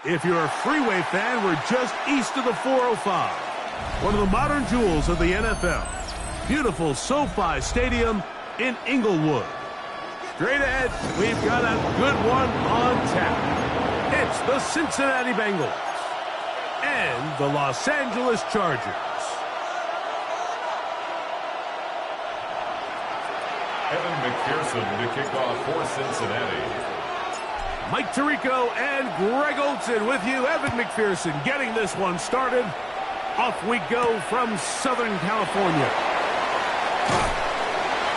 If you're a Freeway fan, we're just east of the 405. One of the modern jewels of the NFL. Beautiful SoFi Stadium in Inglewood. Straight ahead, we've got a good one on tap. It's the Cincinnati Bengals and the Los Angeles Chargers. Evan McPherson to kick off for Cincinnati. Mike Tirico and Greg Olson with you. Evan McPherson getting this one started. Off we go from Southern California.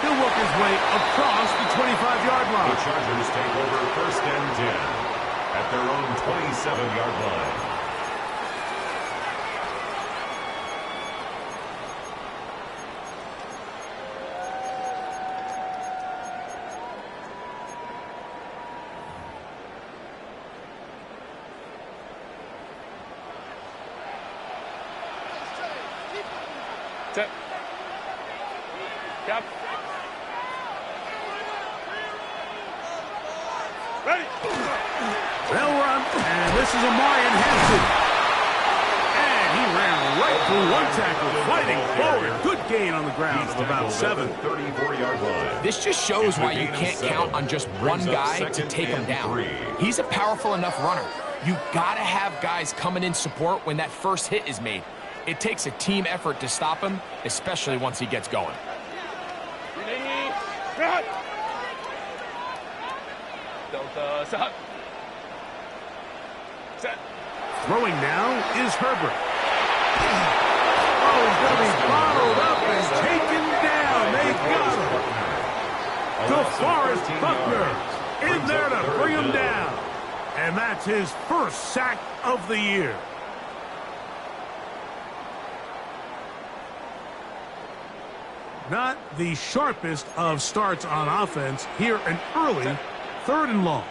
He'll work his way across the 25-yard line. The Chargers take over 1st and 10 at their own 27-yard line. Set. Yep. Ready. They'll run, and this is Amarian Hampton. And he ran right through one tackle, fighting forward. Good gain on the ground of about 7. 34-yard line. This just shows why you can't count on just one guy to take him down. He's a powerful enough runner. You gotta have guys coming in support when that first hit is made. It takes a team effort to stop him, especially once he gets going. Set. Throwing now is Herbert. Oh, he's going to be bottled up and taken down. They got him. DeForest Buckner in there to bring him down. And that's his first sack of the year. Not the sharpest of starts on offense. Here an early 3rd and long.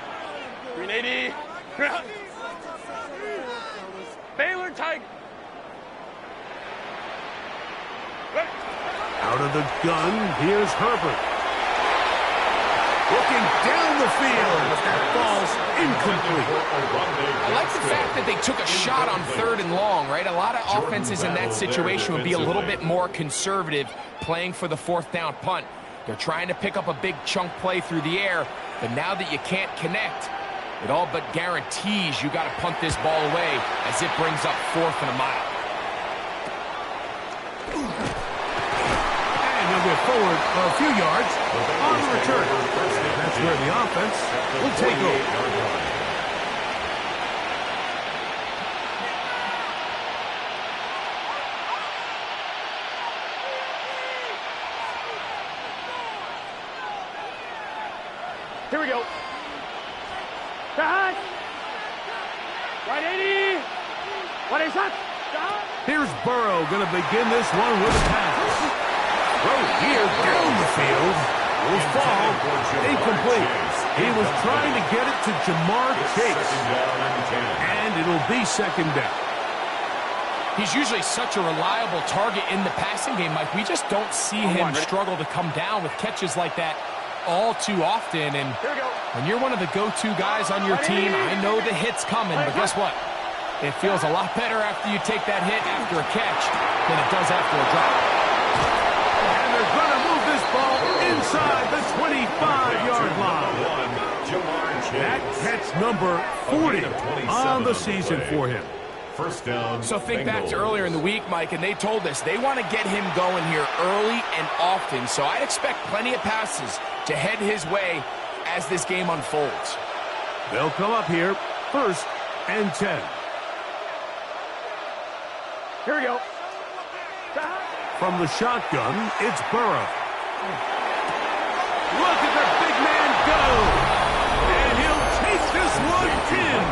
380. Baylor Tiger. Out of the gun, here's Herbert. Looking down the field. That ball's incomplete. I like the fact that they took a shot on 3rd and long, right? A lot of offenses in that situation would be a little bit more conservative, playing for the 4th down punt. They're trying to pick up a big chunk play through the air, but now that you can't connect, it all but guarantees you got to punt this ball away as it brings up 4th and a mile. And he'll get forward a few yards on the return. That's where the offense will take over. Here we go. Back. 180. 180. Here's Burrow going to begin this one with a pass. Throw here down the field. Will fall. Incomplete. He was trying to get it to Jamar Chase. And it'll be 2nd down. He's usually such a reliable target in the passing game, Mike. We just don't see him struggle to come down with catches like that all too often. And when you're one of the go-to guys on your team, I know the hit's coming, but guess what? It feels a lot better after you take that hit after a catch than it does after a drop. And they're going to move this ball inside the 25-yard line. That catch number 40 on the season for him. 1st down. So think back to earlier in the week, Mike, and they told us they want to get him going here early and often. So I'd expect plenty of passes to head his way as this game unfolds. They'll come up here 1st and 10. Here we go. From the shotgun, it's Burrow. Look at the big man go. And he'll take this one in.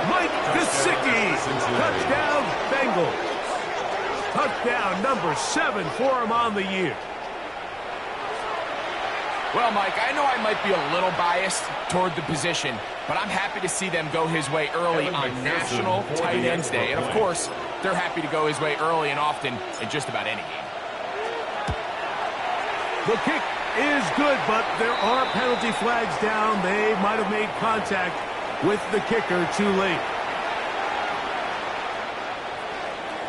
Mike Gesicki. Touchdown, Bengals. Touchdown number 7 for him on the year. Well, Mike, I know I might be a little biased toward the position, but I'm happy to see them go his way early on National Tight Ends Day. And, of course, they're happy to go his way early and often in just about any game. The kick is good, but there are penalty flags down. They might have made contact with the kicker too late.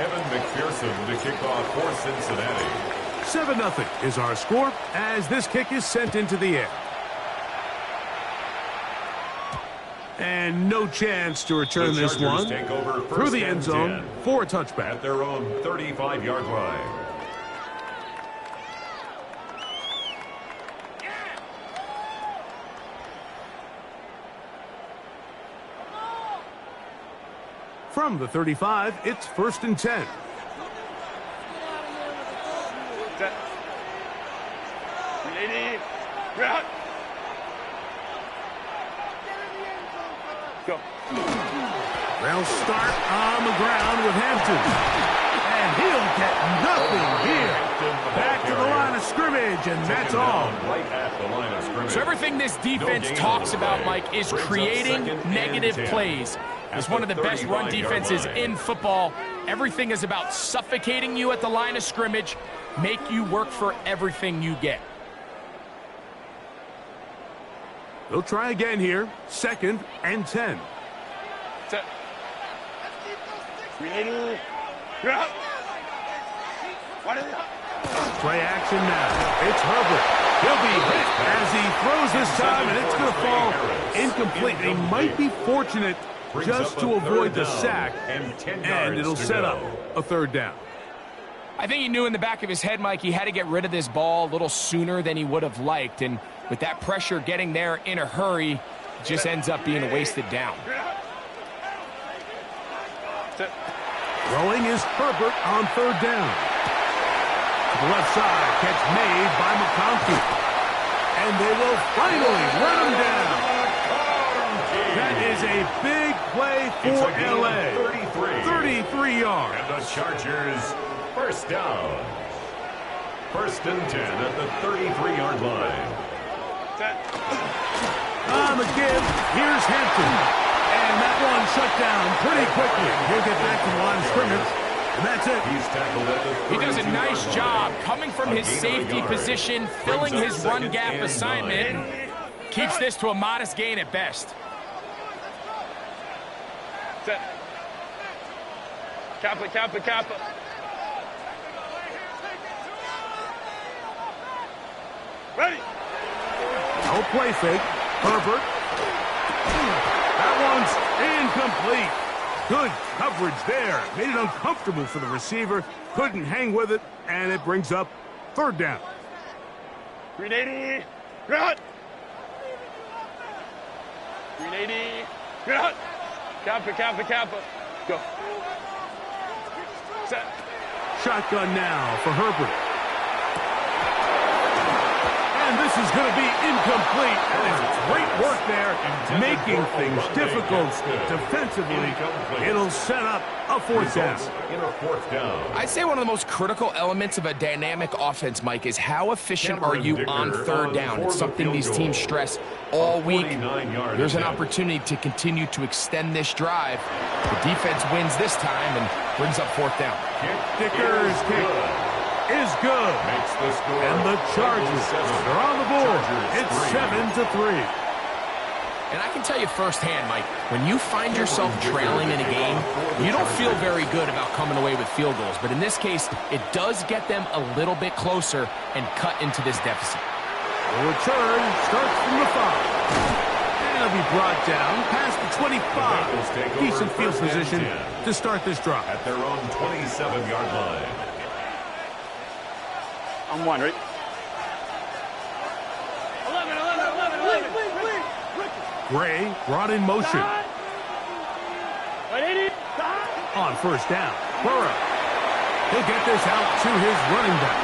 Evan McPherson to kick off for Cincinnati. 7-0 is our score as this kick is sent into the air. And no chance to return this one through the end zone for a touchback. At their own 35-yard line. From the 35, it's 1st and 10. Set. 380. Route. Go. They'll start on the ground with Hampton. And he'll get nothing here. Back to the line of scrimmage, and that's all. Right at the line of scrimmage. So everything this defense talks about, Mike, is creating negative plays. It's one of the best run defenses in football. Everything is about suffocating you at the line of scrimmage, make you work for everything you get. They'll try again here. 2nd and 10. Set. 380. Route. Play action now. It's Herbert. He'll be hit as he throws this time, and it's going to fall incomplete. They might be fortunate just to avoid the sack, and it'll set up a 3rd down. I think he knew in the back of his head, Mike, he had to get rid of this ball a little sooner than he would have liked, and with that pressure getting there in a hurry, it just ends up being a wasted down. Throwing is Herbert on 3rd down. To the left side, catch made by McConkey. And they will finally run him down. That is a big play for L.A. 33 yards. And the Chargers, 1st down. 1st and 10 at the 33-yard line. On the give, here's Hampton. And that one shut down pretty quickly. He'll get back to the line of scrimmage, and that's it. He's tackled at the 32-yard line. He does a nice job coming from his safety position, filling his run gap assignment. Keeps this to a modest gain at best. Set. Kappa. Ready. No play fake. Herbert. That one's incomplete. Good coverage there. Made it uncomfortable for the receiver. Couldn't hang with it, and it brings up 3rd down. 380. Route. 380. Route. Kappa. Go. Set. Shotgun now for Herbert. And this is going to be incomplete. And it's great work there, making things difficult defensively. It'll set up a 4th down. In a 4th down. I'd say one of the most critical elements of a dynamic offense, Mike, is how efficient are you on 3rd down. It's something these teams stress all week. There's an opportunity to continue to extend this drive. The defense wins this time and brings up 4th down. Dicker's kick is good. Makes the score. And the Chargers are on the board. It's 7-3. And I can tell you firsthand, Mike, when you find yourself trailing in a game, you don't feel very good about coming away with field goals. But in this case, it does get them a little bit closer and cut into this deficit. The return starts from the 5. And it'll be brought down past the 25. Decent field position to start this drive. At their own 27-yard line. I'm 1, right? 11. Gray brought in motion. 180. On 1st down, Burrow. He'll get this out to his running back.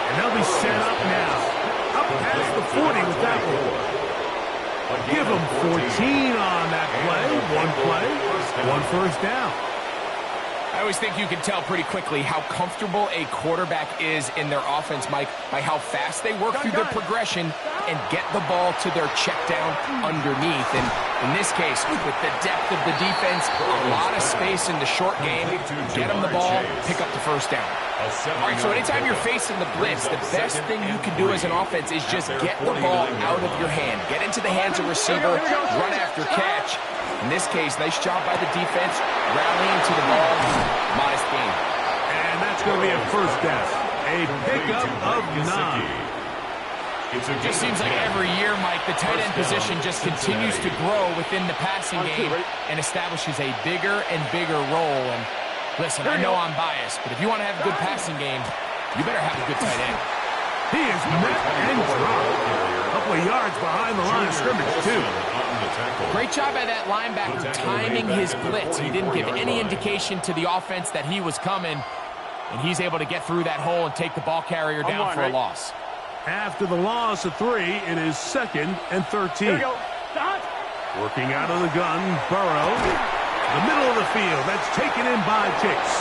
And they'll be set up now. Up past the 40 with that one. Give him 14 on that play. One first down. I always think you can tell pretty quickly how comfortable a quarterback is in their offense, Mike, by how fast they work through their progression and get the ball to their check down underneath. And in this case, with the depth of the defense, a lot of space in the short game, get them the ball, pick up the first down. All right, so anytime you're facing the blitz, the best thing you can do as an offense is just get the ball out of your hand. Get into the hands of receiver, run after catch. In this case, nice job by the defense, rallying to the ball, modest gain. And that's going to be a first down. A pickup of 9. It just seems like every year, Mike, the tight end position just continues to grow within the passing game and establishes a bigger and bigger role. And listen, I know I'm biased, but if you want to have a good passing game, you better have a good tight end. He is met and dropped. A couple of yards behind the line of scrimmage, too. Great job by that linebacker timing his blitz. He didn't give any indication to the offense that he was coming, and he's able to get through that hole and take the ball carrier down for a loss. After the loss of 3, it is 2nd and 13. Working out of the gun, Burrow. The middle of the field, that's taken in by Chase.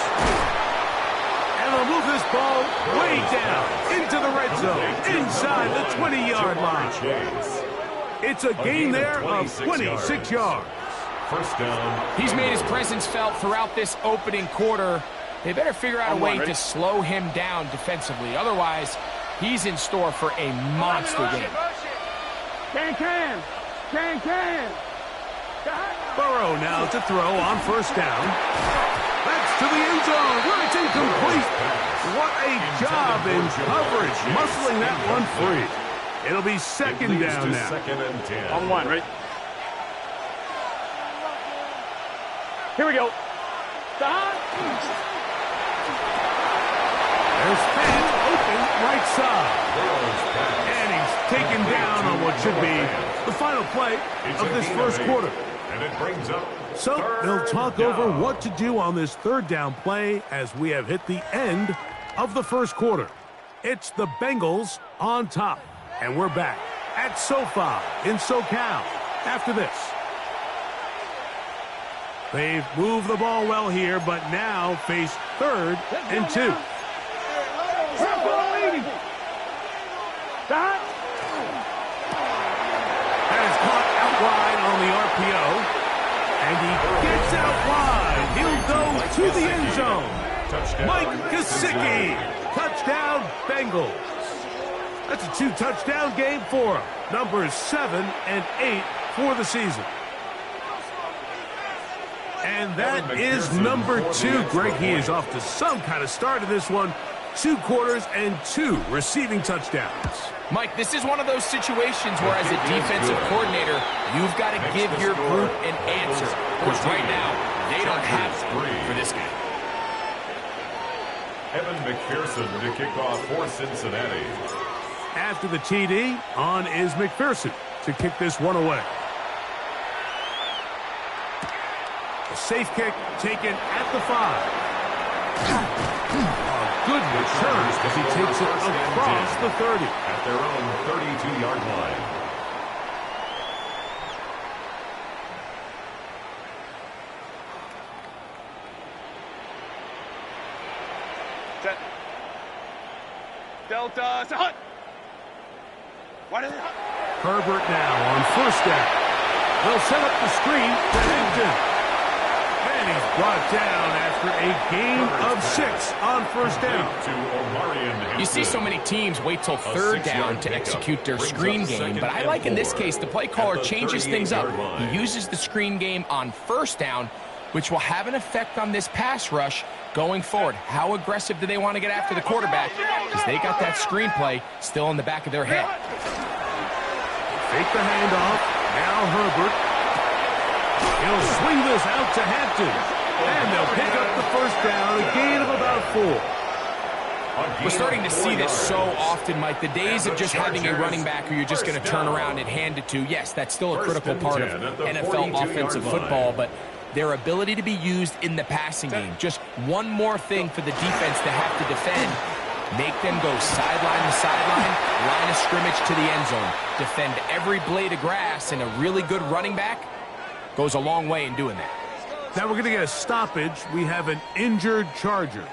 And they'll move this ball way down into the red zone, inside the 20-yard line. It's a gain there of 26 yards. First down. He's made his presence felt throughout this opening quarter. They better figure out a way to slow him down defensively. Otherwise, he's in store for a monster game. Can. Burrow now to throw on first down. That's to the end zone where it's incomplete. What a job in coverage, muscling that one free. It'll be second down now. Second and 10. On 1, ready? Here we go. There's Fant open right side. And he's taken down on what should be the final play of this first quarter. And it brings up So they'll talk over what to do on this third down play as we have hit the end of the first quarter. It's the Bengals on top. And we're back at SoFi in SoCal after this. They've moved the ball well here, but now face 3rd and 2. That is caught out wide on the RPO. And he gets out wide. He'll go to the end zone. touchdown. Mike Gesicki. Touchdown, Bengals. That's a 2-touchdown game for him. Numbers 7 and 8 for the season. And that is number 2. Greg, he is off to some kind of start in this one. 2 quarters and 2 receiving touchdowns. Mike, this is one of those situations where as a defensive coordinator, you've got to give your group an answer. Because right now, they don't have it for this game. Evan McPherson to kick off for Cincinnati. After the TD, on is McPherson to kick this one away. A safe kick taken at the 5. A good return as he takes it across the 30. At their own 32-yard line. Set. Delta. Hut. What is it? Herbert now on first down. They'll set up the screen to Hampton. And he's brought down after a gain of 6 on first down. You see so many teams wait till third down to execute their screen game, but I like in this case the play caller changes things up. He uses the screen game on first down, which will have an effect on this pass rush going forward. How aggressive do they want to get after the quarterback? Because they got that screen play still in the back of their head. Fake the handoff. Now Herbert. He'll swing this out to Hampton. And they'll pick up the first down, a gain of about 4. We're starting to see this so often, Mike. The days of just having a running back who you're just going to turn around and hand it to, yes, that's still a critical part of NFL offensive football, but their ability to be used in the passing game. Just one more thing for the defense to have to defend. Make them go sideline to sideline, line of scrimmage to the end zone. Defend every blade of grass, and a really good running back goes a long way in doing that. Now we're going to get a stoppage. We have an injured Charger.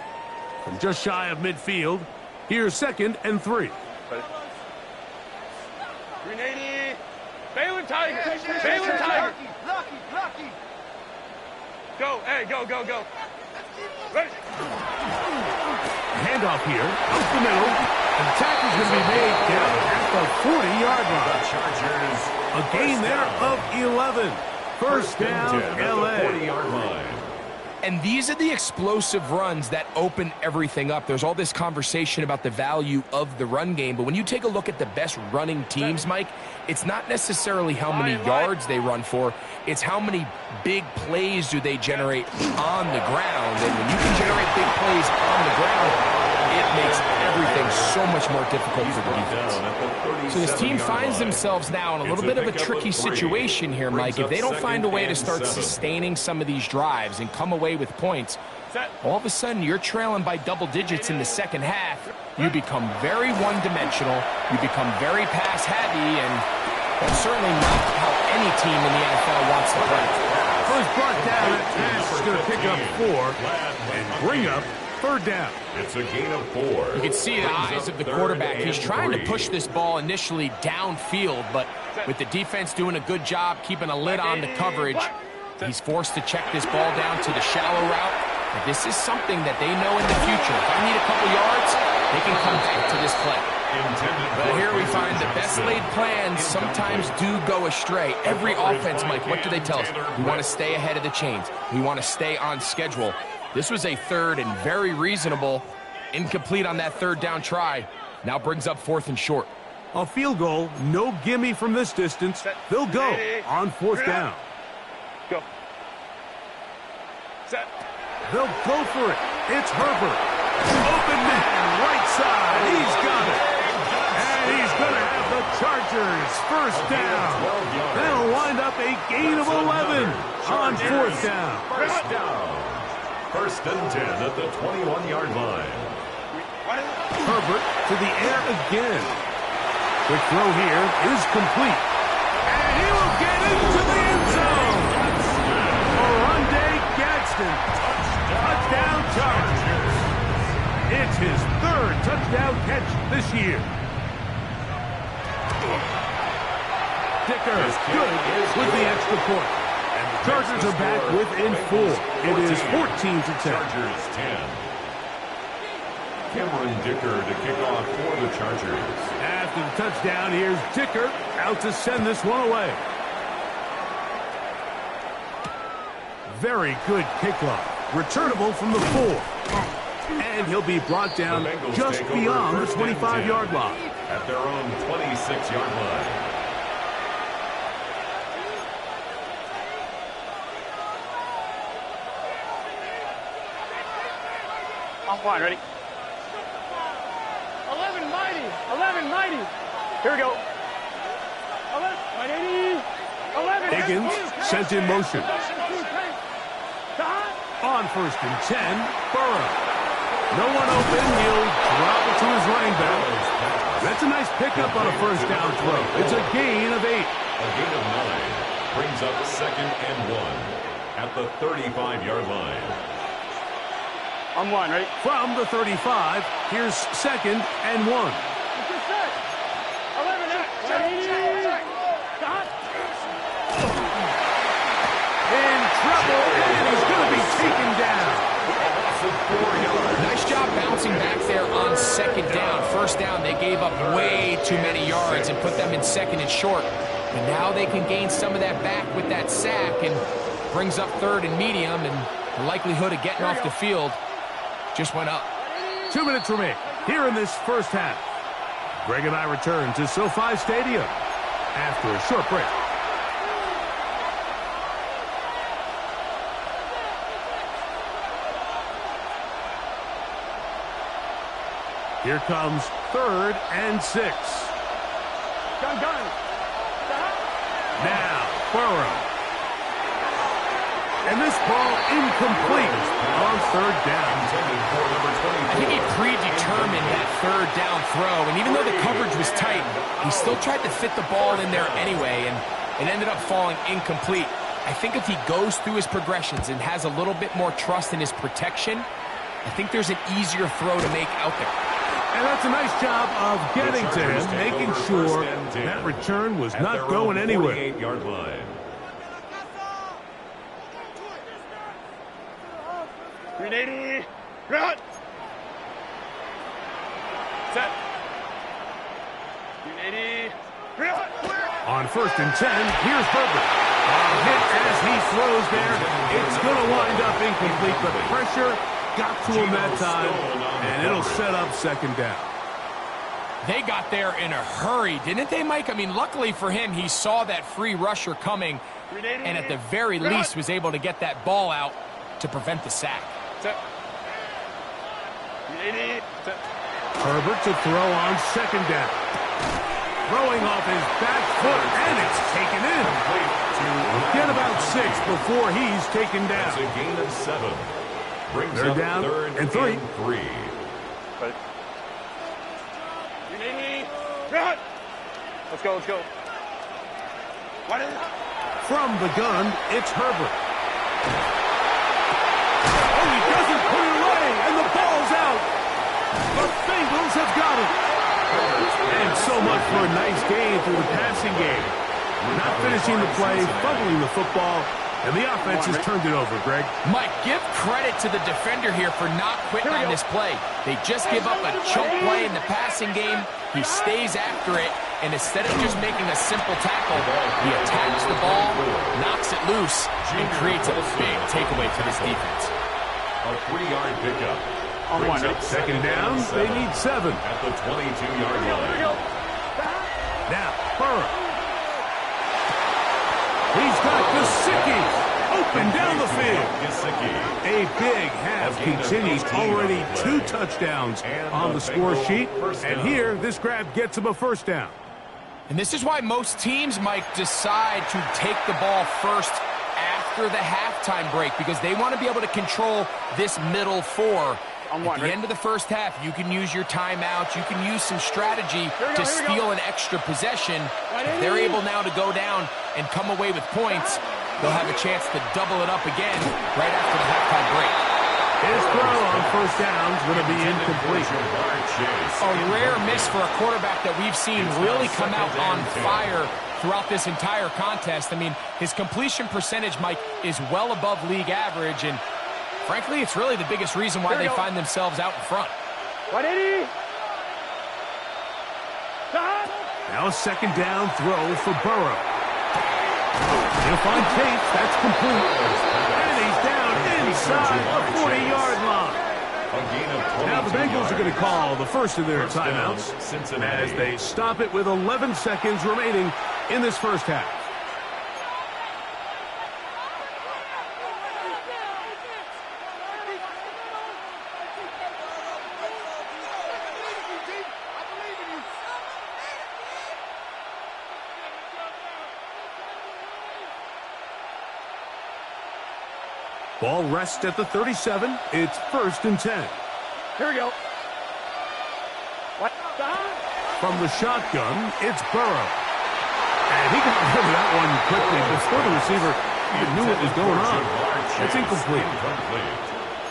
From just shy of midfield, here's 2nd and 3. 380. Balin Tiger. Balin Tiger. Lucky. Go. Hey, go. Ready. Handoff here, up the middle. And the tackle's going to be made down at the 40-yard line. A gain there of 11. First down, LA. 40-yard line. And these are the explosive runs that open everything up. There's all this conversation about the value of the run game, but when you take a look at the best running teams, Mike, it's not necessarily how many yards they run for, it's how many big plays do they generate on the ground. And when you can generate big plays on the ground, it makes everything so much more difficult for the defense. So this team finds themselves now in a little bit of a tricky situation here, Mike. If they don't find a way to start sustaining some of these drives and come away with points, all of a sudden you're trailing by double digits in the second half. You become very one-dimensional. You become very pass-heavy, and that's certainly not how any team in the NFL wants to play. First brought down, that pass is going to pick up 4 and bring up 3rd down. It's a gain of 4. You can see the eyes of the quarterback. He's trying to push this ball initially downfield, but with the defense doing a good job keeping a lid on the coverage, he's forced to check this ball down to the shallow route. But this is something that they know in the future. If I need a couple yards, they can come back to this play. But here we find the best laid plans sometimes do go astray. Every offense, Mike, what do they tell us? We want to stay ahead of the chains. We want to stay on schedule. This was a 3rd and very reasonable. Incomplete on that 3rd down try. Now brings up 4th and short. A field goal, no gimme from this distance. They'll go on 4th down. Go. Set. They'll go for it. It's Herbert. Open man, right side. He's got it. And he's going to have the Chargers first down. That'll wind up a gain of 11 on 4th down. First down. 1st and 10 at the 21-yard line. Herbert to the air again. Quick throw here is complete. And he will get into the end zone. Oronde Gadsden. Touchdown Chargers. It's his 3rd touchdown catch this year. Dicker good with the extra point. And the Chargers are back within 4. It is 14-10. Chargers 10. Cameron Dicker to kick off for the Chargers. After the touchdown, here's Dicker out to send this one away. Very good kickoff. Returnable from the 4. And he'll be brought down just beyond the 25-yard line. At their own 26-yard line. I'm fine, ready? 11 mighty. Here we go. 11. Higgins sent in motion. On 1st and 10, Burrow. No one open. He'll drop it to his running back. That's a nice pickup on a 1st down throw. It's a gain of 8. A gain of 9 brings up 2nd and 1 at the 35-yard line. I'm 1, ready? From the 35, here's 2nd and 1. In trouble, and he's going to be taken down. Nice job bouncing back there on 2nd down. 1st down, they gave up way too many yards and put them in 2nd and short. And now they can gain some of that back with that sack and brings up 3rd and medium, and the likelihood of getting off the field just went up. 2 minutes remain here in this first half. Greg and I return to SoFi Stadium after a short break. Here comes 3rd and 6. Gun. Now, Burrow. And this ball incomplete on third down. I think he predetermined that third down throw, and even though the coverage was tight, he still tried to fit the ball in there anyway, and it ended up falling incomplete. I think if he goes through his progressions and has a little bit more trust in his protection, I think there's an easier throw to make out there. And that's a nice job of getting to him, making sure that return was not going anywhere. 48-yard line. Set. On 1st and 10, here's Herbert. Hit as he throws there. It's going to wind up incomplete, but pressure got to him that time, and it'll set up 2nd down. They got there in a hurry, didn't they, Mike? I mean, luckily for him, he saw that free rusher coming, and at the very least was able to get that ball out to prevent the sack. Herbert to throw on 2nd down. Throwing off his back foot, and it's taken in. Get about 6 before he's taken down. That's a gain of 7. Brings They're up down 3rd and 3. Let's go, let's go. From the gun, it's Herbert. Oh, he doesn't put it away, and the ball's out. The Bengals have got it. And so much for a nice gain through the passing game. Not finishing the play, fumbling the football, and the offense has turned it over, Greg. Mike, give credit to the defender here for not quitting on this play. They just give up a choke play in the passing game. He stays after it, and instead of just making a simple tackle, he attacks the ball, knocks it loose, and creates a big takeaway for this defense. A 3-yard pickup. Brings up 2nd down, they need 7. At the 22-yard line. Now, Burrow. He's got Gesicki open down the field. A big half continues. Already 2 touchdowns on the score sheet. And here, this grab gets him a 1st down. And this is why most teams, Mike, decide to take the ball first after the halftime break, because they want to be able to control this middle 4. At the end of the first half, you can use your timeout. You can use some strategy to steal an extra possession. If they're able now to go down and come away with points, they'll have a chance to double it up again right after the halftime break. His throw on 1st down is going to be incomplete. A rare miss for a quarterback that we've seen really come out on fire throughout this entire contest. I mean, his completion percentage, Mike, is well above league average, and frankly, it's really the biggest reason why they find themselves out in front. Now a 2nd down throw for Burrow. He'll find Chase. That's complete. And he's down inside the 40-yard line. Now the Bengals are going to call the first of their timeouts as they stop it with 11 seconds remaining in this first half. Ball rests at the 37. It's 1st and 10. Here we go. From the shotgun, it's Burrow. And he got rid of that one quickly before the receiver even knew what was going on. It's incomplete.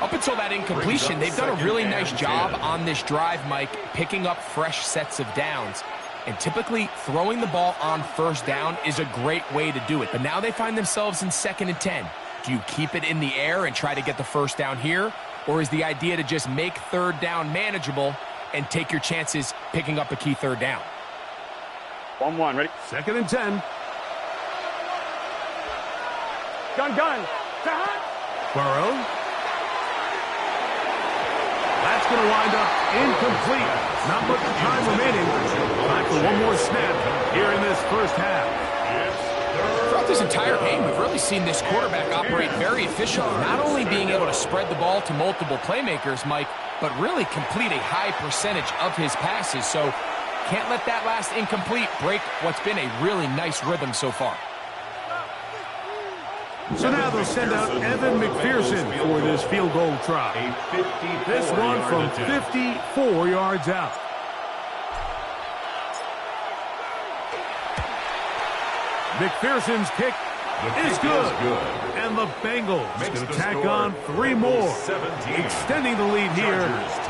Up until that incompletion, they've done a really nice job on this drive, Mike, picking up fresh sets of downs. And typically, throwing the ball on 1st down is a great way to do it. But now they find themselves in 2nd and 10. Do you keep it in the air and try to get the 1st down here? Or is the idea to just make 3rd down manageable and take your chances picking up a key 3rd down? 1-1, ready? 2nd and 10. Gun. Burrow. That's going to wind up incomplete. Not much time remaining. Time for one more snap here in this first half. Throughout this entire game, we've really seen this quarterback operate very efficiently, not only being able to spread the ball to multiple playmakers, Mike, but really complete a high percentage of his passes. So can't let that last incomplete break what's been a really nice rhythm so far. So now they'll send out Evan McPherson for this field goal try. This one from 54 yards out. McPherson's kick is good. And the Bengals going to tack on 3 more, extending the lead here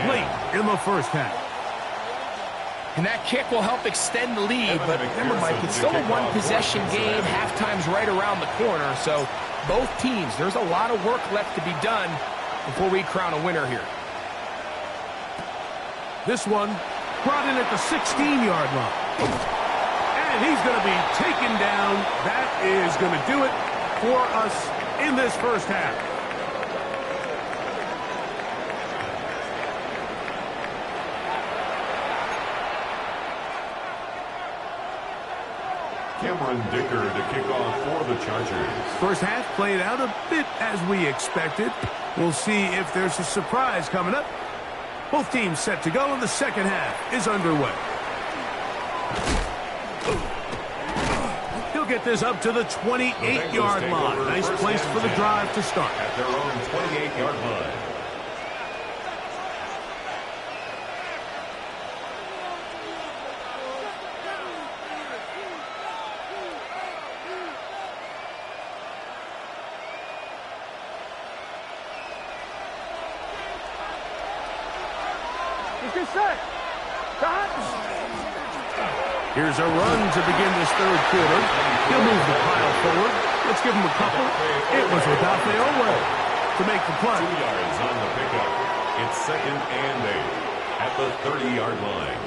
late in the first half. And that kick will help extend the lead, but remember, Mike, it's still a one-possession game. Halftime's right around the corner, so both teams, there's a lot of work left to be done before we crown a winner here. This one brought in at the 16-yard line. And he's going to be taken down. That is going to do it for us in this first half. Cameron Dicker to kick off for the Chargers. First half played out a bit as we expected. We'll see if there's a surprise coming up. Both teams set to go, and the second half is underway. He'll get this up to the 28-yard line. Nice place for the drive to start. At their own 28-yard line. Here's a run to begin this third quarter. He'll move the pile forward. Let's give him a couple. It was without fail to make the play. 2 yards on the pickup. It's 2nd and 8 at the 30-yard line.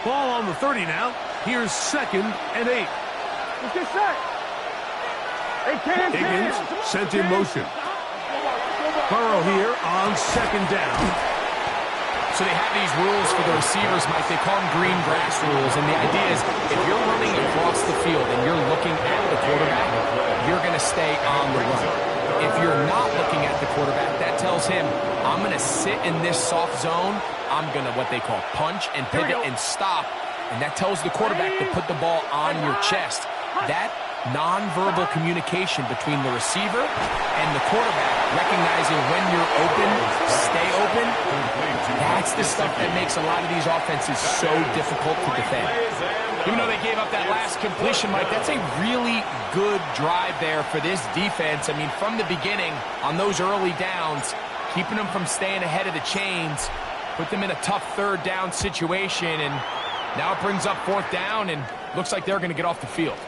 Ball on the 30 now. Here's 2nd and 8. Let's get set. Higgins sent in motion. Burrow here on 2nd down. So they have these rules for the receivers, Mike. They call them green grass rules. And the idea is if you're running across the field and you're looking at the quarterback, you're going to stay on the run. If you're not looking at the quarterback, that tells him, I'm going to sit in this soft zone. I'm going to what they call punch and pivot and stop. And that tells the quarterback to put the ball on your chest. That nonverbal communication between the receiver and the quarterback, recognizing when you're open, stay open, that's the stuff that makes a lot of these offenses so difficult to defend. Even though they gave up that last completion, Mike, that's a really good drive there for this defense. I mean, from the beginning, on those early downs, keeping them from staying ahead of the chains, put them in a tough third down situation, and now it brings up 4th down, and looks like they're going to get off the field.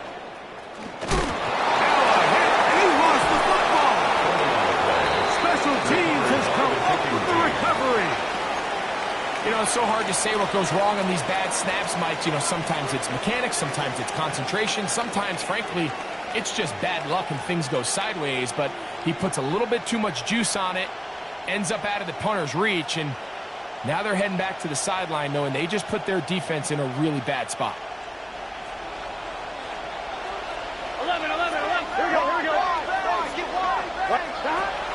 You know, it's so hard to say what goes wrong on these bad snaps, Mike. You know, sometimes it's mechanics, sometimes it's concentration, sometimes, frankly, it's just bad luck and things go sideways, but he puts a little bit too much juice on it, ends up out of the punter's reach, and now they're heading back to the sideline knowing they just put their defense in a really bad spot. 11. Here we go.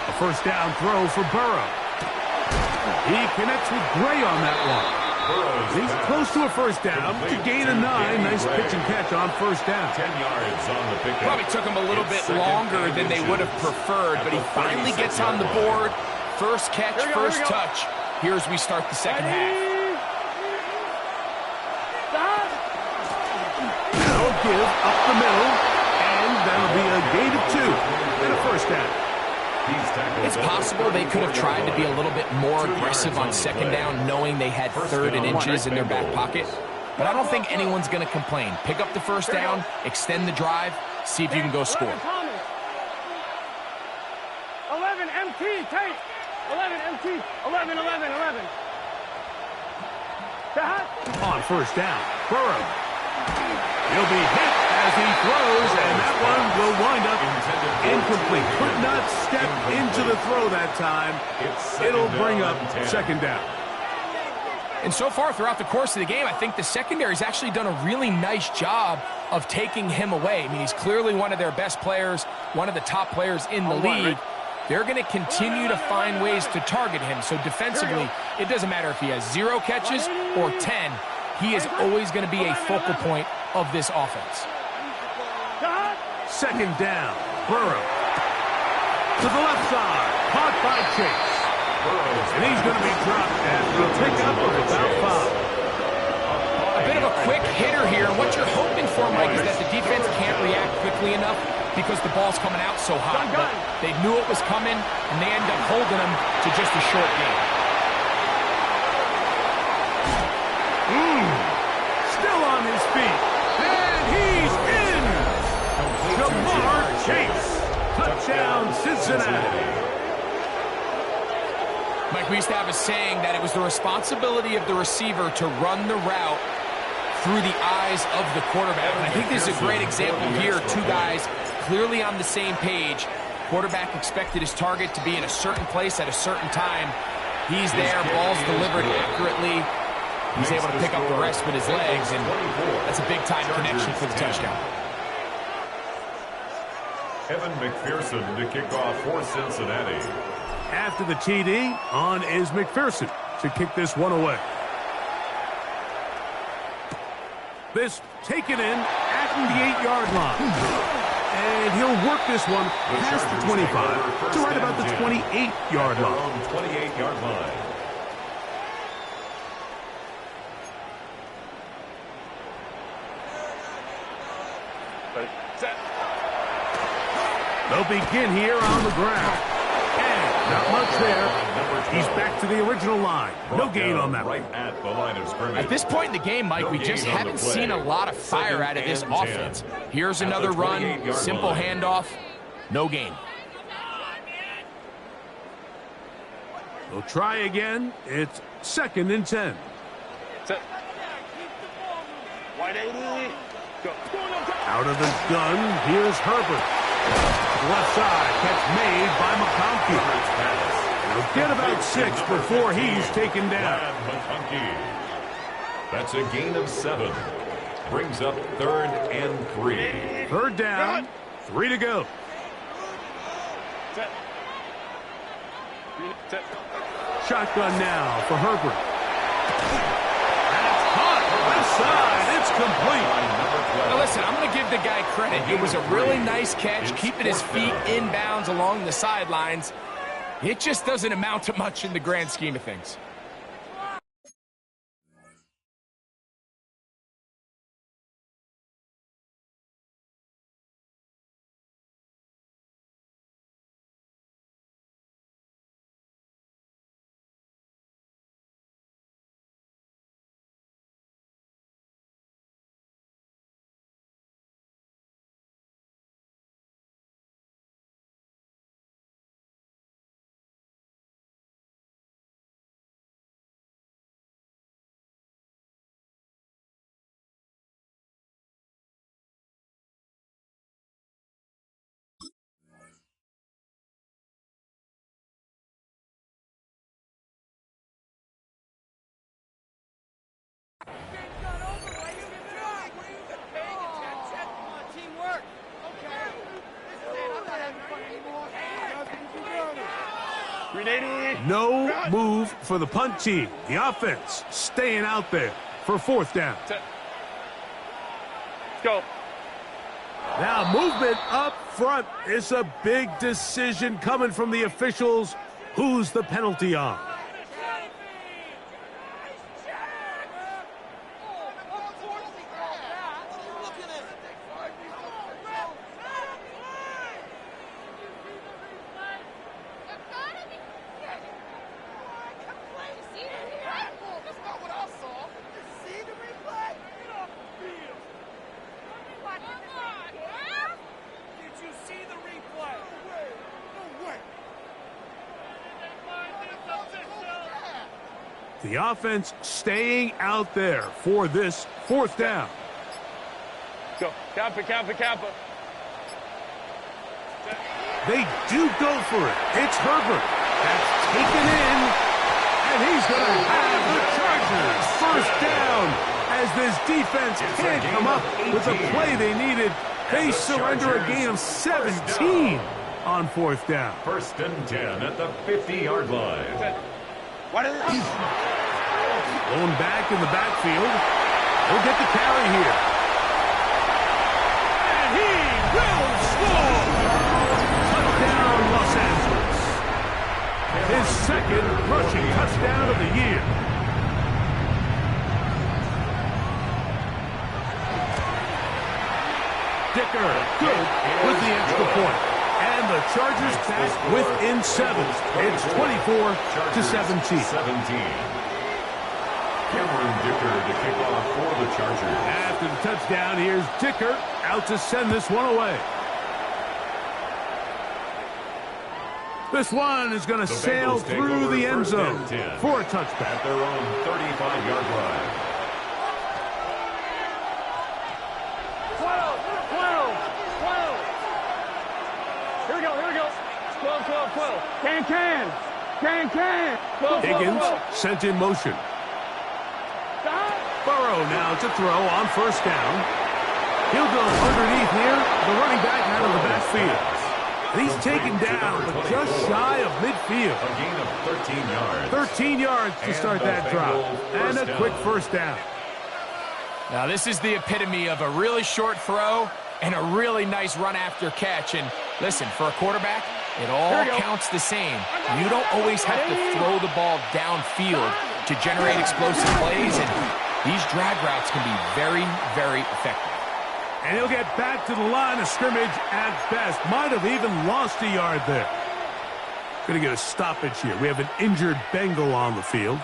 A first down throw for Burrow. He connects with Gray on that one. He's close to a first down to gain a 9. Nice pitch and catch on first down. 10 yards on the pickup. Probably took him a little bit longer than they would have preferred, but he finally gets on the board. First catch, first touch. Here as we start the second half. They'll give up the middle, and that'll be a gain of 2 and a first down. It's possible they could have tried to be a little bit more aggressive on second down, knowing they had 3rd and inches in their back pocket. But I don't think anyone's going to complain. Pick up the first down, extend the drive, see if you can go score. 11 MT, take. 11 MT, 11. On first down, Burrow. He'll be hit as he throws, and that one will wind up incomplete. Could not step into the throw that time. It'll bring up 2nd down. And so far throughout the course of the game, I think the secondary's actually done a really nice job of taking him away. I mean, he's clearly one of their best players, one of the top players in the league. They're going to continue to find ways to target him. So defensively, it doesn't matter if he has 0 catches or 10. he is always going to be a focal point of this offense. Second down, Burrow. To the left side, caught by Chase. And he's going to be dropped after a pickup of about 5. A bit of a quick hitter here. What you're hoping for, Mike, is that the defense can't react quickly enough because the ball's coming out so hot. But they knew it was coming, and they end up holding them to just a short game. Still on his feet. And he's in. Jamar Chase. Touchdown, Cincinnati. Mike, we used to have a saying that it was the responsibility of the receiver to run the route through the eyes of the quarterback. And I think this is a great example here. Two guys clearly on the same page. Quarterback expected his target to be in a certain place at a certain time. He's there, ball's delivered accurately. He's able to pick up the rest with his legs, and that's a big-time connection for the touchdown. Evan McPherson to kick off for Cincinnati. After the TD, on is McPherson to kick this one away. This taken in at the 8-yard line. And he'll work this one past the 25 to right about the 28-yard line. 28-yard line. They'll begin here on the ground. And not much there. He's back to the original line. No gain on that. Right at the line of scrimmage. At this point in the game, Mike, we just haven't seen a lot of fire out of this offense. Here's another run, simple handoff, no gain. They'll try again. It's 2nd and 10. Out of the gun, here's Herbert. Left side, catch made by McConkey. He'll get about 6 before he's taken down. That's a gain of 7. Brings up 3rd and 3. 3rd down, 3 to go. Shotgun now for Herbert. That's caught. Left side, it's complete. Now listen, I'm going to give the guy credit. It was a really nice catch, keeping his feet inbounds along the sidelines. It just doesn't amount to much in the grand scheme of things. No move for the punt team. The offense staying out there for 4th down. Go. Now movement up front. It's a big decision coming from the officials. Who's the penalty on? The offense staying out there for this 4th down. Go. Kappa. They do go for it. It's Herbert. That's taken in. And he's going to have the Chargers 1st down. As this defense can't come up with the play they needed, they surrender a gain of 17 on 4th down. 1st and 10 at the 50-yard line. Going back in the backfield. He'll get the carry here. And he will score! Touchdown, Los Angeles. His second rushing touchdown of the year. Dicker, good with the extra point. And the Chargers back within 7. It's 24-17. Cameron Dicker to kick off for the Chargers. After the touchdown, here's Dicker out to send this one away. This one is going to sail through the end zone for a touchback. At their own 35-yard line. 12. Here we go. 12. Can. 12. Higgins sent in motion. Burrow now to throw on first down. He'll go underneath here. The running back out of the backfield. He's taken down, but just shy of midfield. A gain of 13 yards. 13 yards to start that drive. And a quick first down. Now, this is the epitome of a really short throw and a really nice run after catch. And listen, for a quarterback, it all counts the same. You don't always have to throw the ball downfield to generate explosive plays, and these drag routes can be very, very effective. And he'll get back to the line of scrimmage at best. Might have even lost a yard there. Going to get a stoppage here. We have an injured Bengal on the field.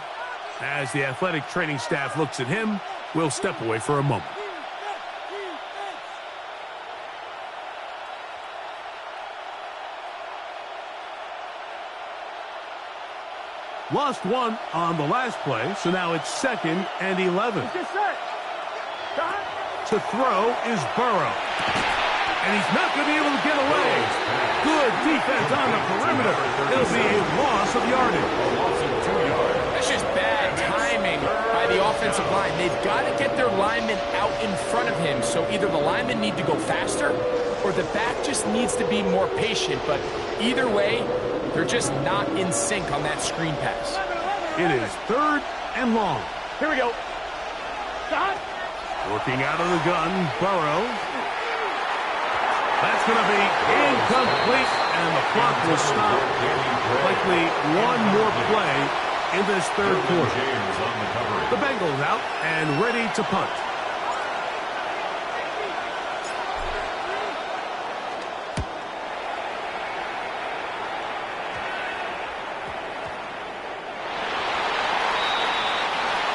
As the athletic training staff looks at him, we'll step away for a moment. Lost one on the last play, so now it's 2nd and 11. To throw is Burrow. And he's not going to be able to get away. Good defense on the perimeter. It'll be a loss of yardage. That's just bad timing by the offensive line. They've got to get their linemen out in front of him, so either the linemen need to go faster or the back just needs to be more patient. But either way, they're just not in sync on that screen pass. It is 3rd and long. Here we go. Stop. Working out of the gun, Burrow. That's going to be incomplete, and the clock will stop. Likely one more play in this 3rd quarter. The Bengals out and ready to punt.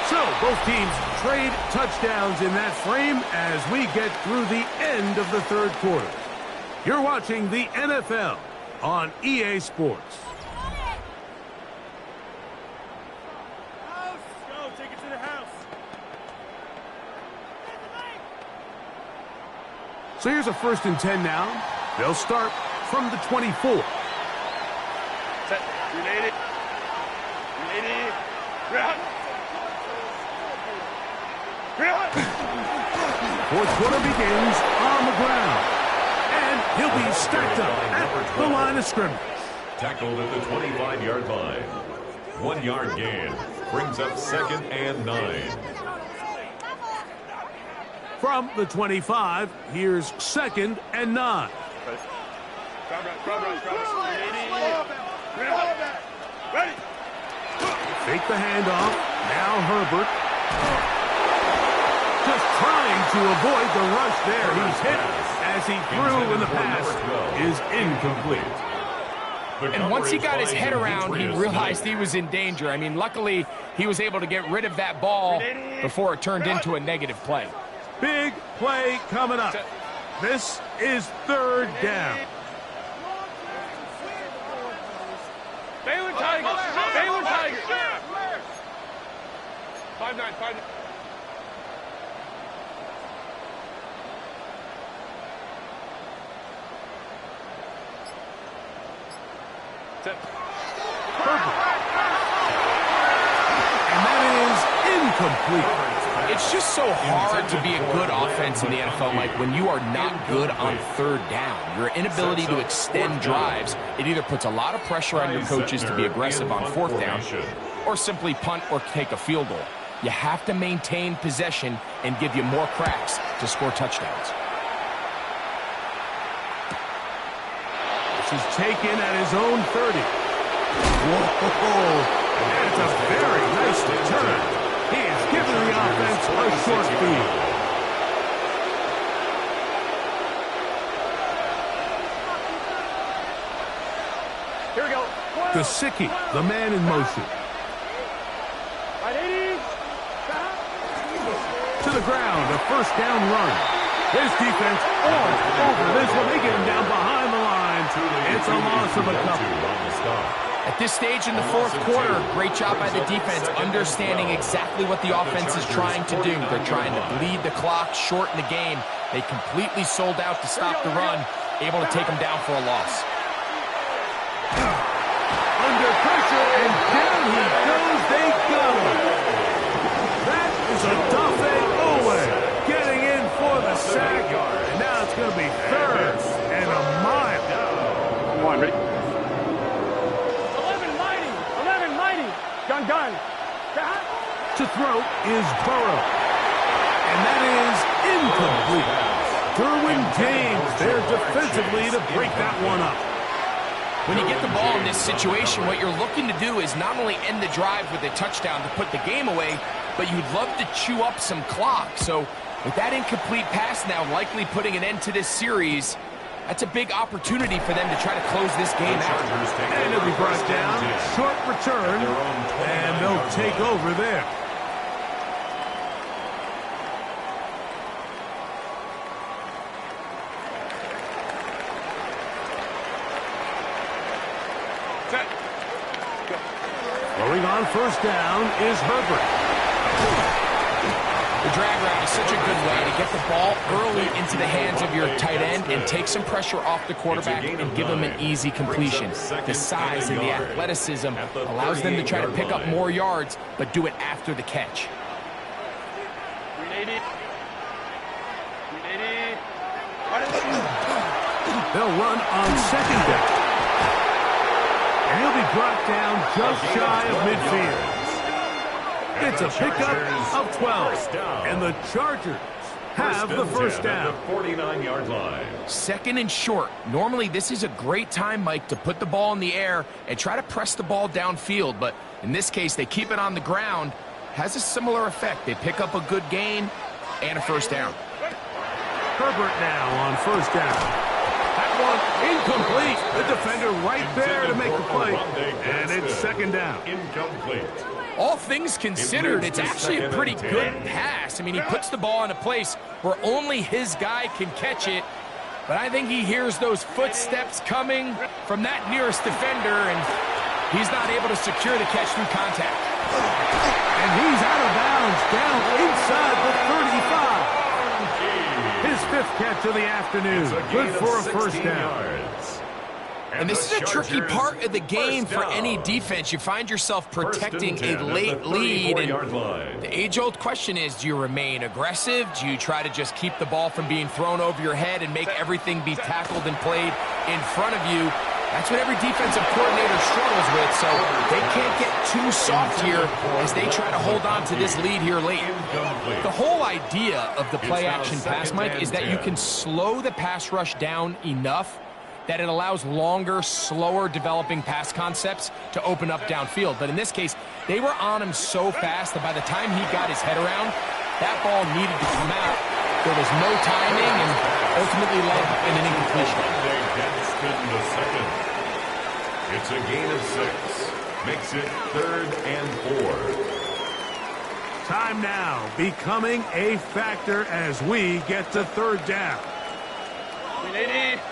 So both teams trade touchdowns in that frame as we get through the end of the 3rd quarter. You're watching the NFL on EA Sports. Go, take it to the house. So here's a 1st and 10 now. They'll start from the 24. Set. Related. Fourth quarter begins on the ground. And he'll be stacked up at the line of scrimmage. Tackled at the 25-yard line. 1 yard gain. Brings up 2nd and 9. From the 25, here's 2nd and 9. Ready. Fake the handoff. Now Herbert. Just trying to avoid the rush there. He's hit as he threw, and the pass is incomplete. And once he got his head around, he realized he was in danger. I mean, luckily, he was able to get rid of that ball before it turned into a negative play. Big play coming up. This is 3rd down. Baylor Tigers. 5-9. And that is incomplete. It's just so hard to be a good offense in the NFL, Mike, when you are not good on 3rd down. Your inability to extend drives, it either puts a lot of pressure on your coaches to be aggressive on 4th down or simply punt or take a field goal. You have to maintain possession and give you more cracks to score touchdowns. This is taken at his own 30. Whoa! That's a very nice return. He is giving the offense a short field. Here we go. Gesicki, the man in motion. Right, 80. To the ground, a first down run. His defense all over this one. They get him down behind the line. It's a loss of a couple. At this stage in the fourth quarter, great job by the defense, understanding exactly what the offense is trying to do. They're trying to bleed the clock, shorten the game. They completely sold out to stop the run, able to take them down for a loss. Under pressure, and down he goes. They go. That is a Dafe Owe getting in for the sack. And now it's going to be third and a mile. Come on, ready? 11 mighty. Gun. To throw is Burrow. And that is incomplete. Derwin James there defensively to break that one up. When you get the ball in this situation, what you're looking to do is not only end the drive with a touchdown to put the game away, but you'd love to chew up some clock. So with that incomplete pass now likely putting an end to this series, that's a big opportunity for them to try to close this game out. And it'll be brought down. Short return. And they'll take over there. Throwing on first down is Herbert. The drag route is such a good way to get the ball early into the hands of your tight end and take some pressure off the quarterback and give him an easy completion. The size and the athleticism allows them to try to pick up more yards, but do it after the catch. 380. They'll run on second down. And he'll be brought down just shy of midfield. It's a pickup of 12. And the Chargers have the first down. 49-yard line. Second and short. Normally, this is a great time, Mike, to put the ball in the air and try to press the ball downfield. But in this case, they keep it on the ground. Has a similar effect. They pick up a good gain and a first down. Herbert now on first down. That one incomplete. The defender right there to make the play. And it's second down. Incomplete. All things considered, it's actually a pretty good pass. I mean, he puts the ball in a place where only his guy can catch it. But I think he hears those footsteps coming from that nearest defender, and he's not able to secure the catch through contact. And he's out of bounds down inside the 35. His fifth catch of the afternoon. Good for a first down. And this is a tricky part of the game for any defense. You find yourself protecting a late lead. And the age-old question is, do you remain aggressive? Do you try to just keep the ball from being thrown over your head and make everything be tackled and played in front of you? That's what every defensive coordinator struggles with, so they can't get too soft here as they try to hold on to this lead here late. The whole idea of the play-action pass, Mike, is that you can slow the pass rush down enough that it allows longer, slower developing pass concepts to open up downfield. But in this case, they were on him so fast that by the time he got his head around, that ball needed to come out. There was no timing and ultimately led in an incompletion. It's a gain of 6. Makes it 3rd and 4. Time now becoming a factor as we get to third down. 380.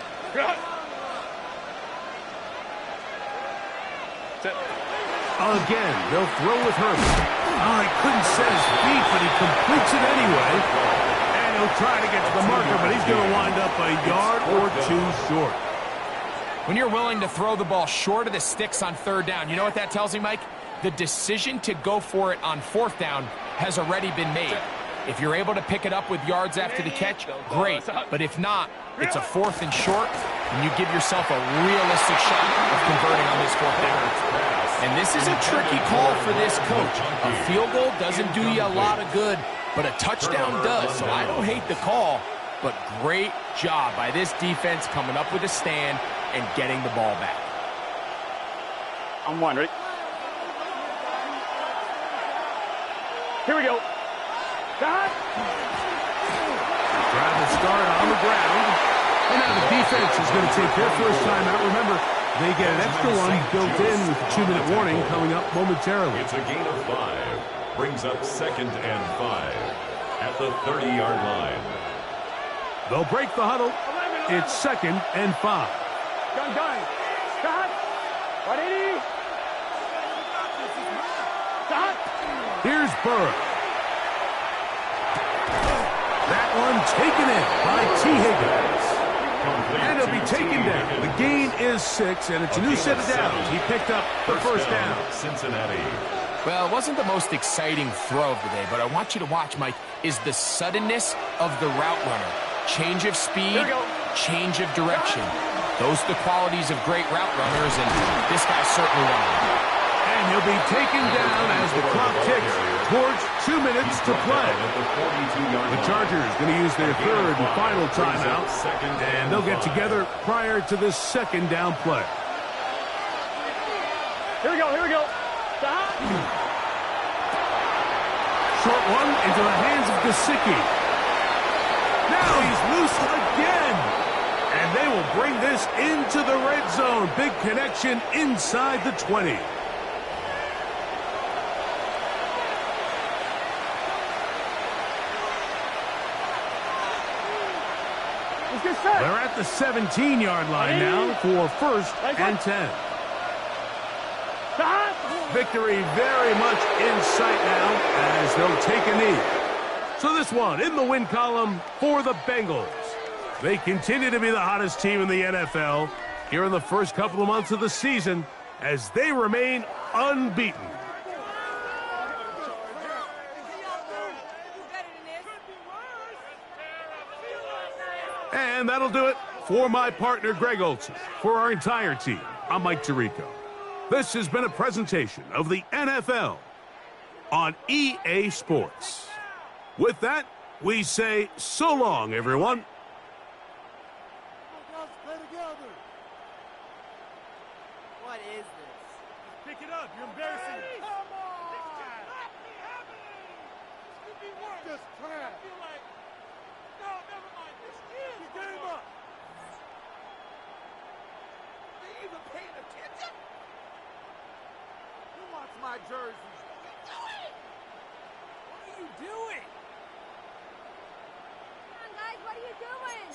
Again, they'll throw with Herbert. Oh, he couldn't set his feet, but he completes it anyway. And he'll try to get to the marker, but he's going to wind up a yard or two short. When you're willing to throw the ball short of the sticks on third down, you know what that tells me, Mike? The decision to go for it on fourth down has already been made. If you're able to pick it up with yards after the catch, great. But if not, it's a 4th and short, and you give yourself a realistic shot of converting on this 4th down. And this is a tricky call for this coach. A field goal doesn't do you a lot of good, but a touchdown does. So I don't hate the call, but great job by this defense coming up with a stand and getting the ball back. On one, ready? Here we go. Got. Drive to start on the ground. And now the defense is going to take their first time out. Remember, they get an extra one built in with the 2-minute warning coming up momentarily. It's a gain of 5. Brings up 2nd and 5 at the 30-yard line. They'll break the huddle. It's 2nd and 5. Gun. Got. 180. Got. Here's Burrow. That one taken in by T. Higgins. And he'll be taken down. The gain is 6, and it's a new set of downs. He picked up the first down. Cincinnati. Well, it wasn't the most exciting throw of the day, but I want you to watch, Mike, is the suddenness of the route runner. Change of speed, change of direction. Those are the qualities of great route runners, and this guy certainly one of them. And he'll be taken down as the clock ticks towards 2 minutes to play. The Chargers going to use their 3rd and final timeout, and they'll get together prior to this 2nd down play. Here we go. Stop. Short one into the hands of Gesicki. Now he's loose again. And they will bring this into the red zone. Big connection inside the 20. They're at the 17-yard line now for 1st and 10. Victory very much in sight now as they'll take a knee. So this one in the win column for the Bengals. They continue to be the hottest team in the NFL here in the first couple of months of the season as they remain unbeaten. And that'll do it for my partner, Greg Olson. For our entire team, I'm Mike Tirico. This has been a presentation of the NFL on EA Sports. With that, we say so long, everyone. What is this? Pick it up. You're embarrassing. Come on. Just try. No, never mind. This is the game up. Are you even paying attention? Who wants my jersey? What are you doing? Come on, guys. What are you doing?